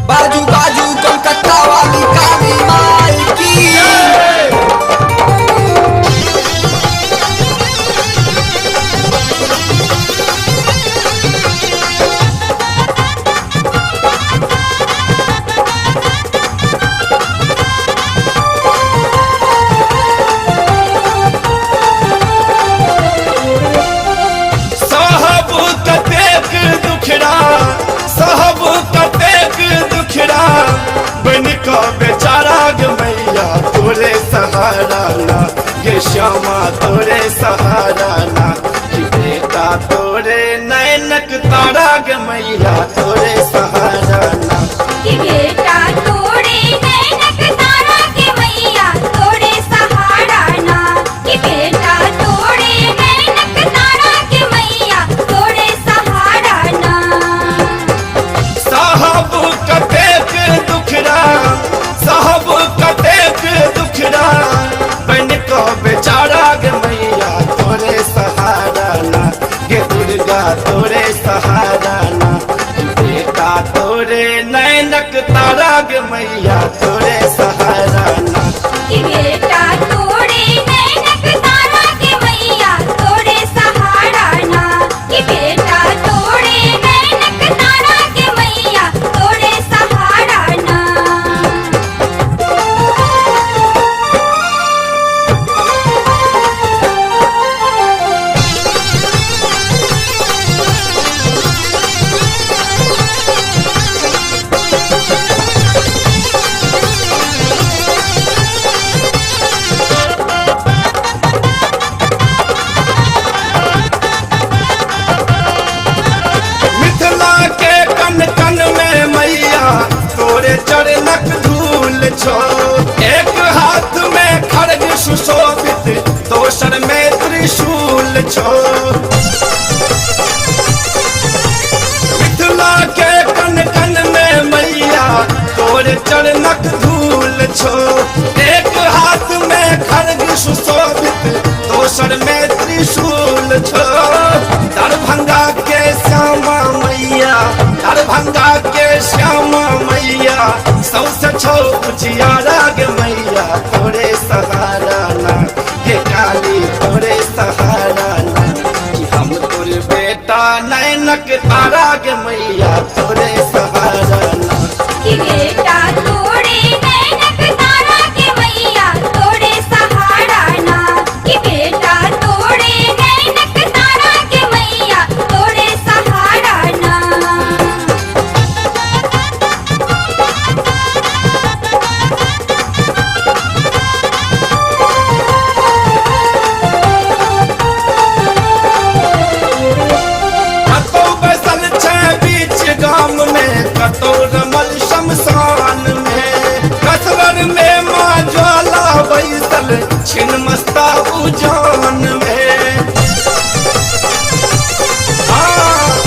बाजू बाजू कोलकाता वाली काली माई की। बेचारा ग मैया तोरे सहारा ना, ये श्यामा तोरे सहारा ना, कि बेटा तोरे नैनक तारा ग मैया तोरे सहारा ना, कि बेटा तोरे नैनक तारा के मैया तोरे सहारा ना, कि बेटा तोरे नैनक तारा के मैया तोरे सहारा ना। साहब कतेक दुखड़ा, साहब कतेक दुखड़ा, बन को बेचारा ग मैया तोरे सहारा ना, गे दुर्गा तोरे सहारा ना, बेटा तोरे नैनक तारा ग मैया तोरे सहारा ना, कि बेटा तोरे नैनक तारा के मैया तोरे सहारा ना, कि बेटा तोरे नैनक तारा के मैया तोरे सहारा ना। मिथिला के कन कन में मैया तोरे चरणक धूल छो, एक हाथ में खड्ग सुशोभित दोसर में त्रिशूल छो। मिथिला के कन कन में मैया तोरे चरणक धूल छो, एक हाथ में खड्ग सुशोभित दोसर में त्रिशूल छो। दरभंगा के श्यामा मैया, दरभंगा के श्यामा मैया, सौसे छो उजियारा ग मैया तोरे सहारा ना, हे काली तोरे सहारा ना, कि हम तोर बेटा नैनक तारा ग मैया तोरे सहारा ना, कि बेटा तोरे नैनक तारा के मैया तोरे सहारा ना, कि बेटा तोरे नैनक तारा के मैया तोरे सहारा ना। कतौ बैसल छै बीच गाम में, कतौ रमल शमशान में, कसरर में माँ ज्वाला बैसल छिन मस्ता उजान में।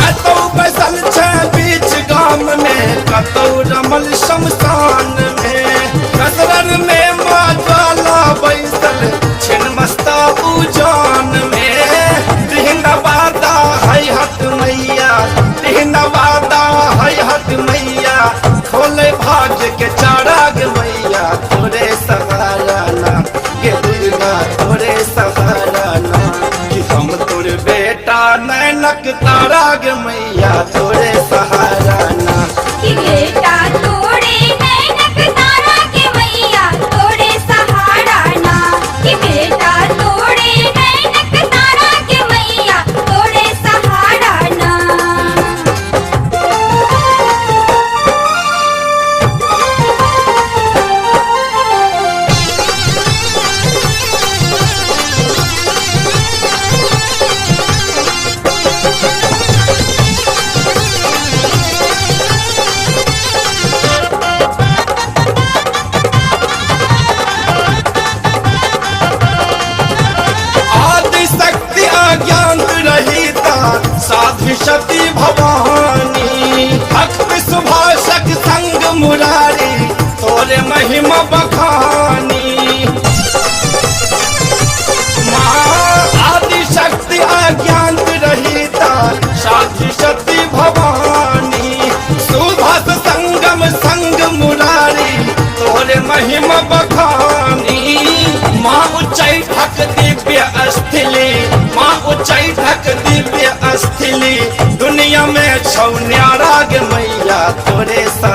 कतौ बैसल छै बीच गाम में, कतौ रमल शमशान में, कसरर में माँ ज्वाला बैसल छिन मस्ता उजान में। वादा है हट मैया, वादा है हट मैया, खोले भाग्य के चारा ग मैया तोरे सहारा ना, गे दुर्गा तोरे सहारा ना, कि हम तोर बेटा नैनक तारा ग मैया तोरे सहारा ना, कि बेटा तोरे नैनक तारा के मैया तोरे सहारा ना, कि बेटा तोरे नैनक तारा के मैया तोरे सहारा ना। आदि शक्ति अज्ञात रहिता साध्वी सती भवानी, भक्त सुभाषक संग मुरारी तोरे महिमा बखानी। माँ आदि शक्ति अज्ञात रहिता साध्वी सती भवानी, सुभाष संगम संग महिमा बखानी माँ ऊंचाई ढक दिव्य अस्थिली माँ ऊंचाई ढक दिव्य अस्थिली दुनिया में छौ न्यारा गे मैया तोरे सा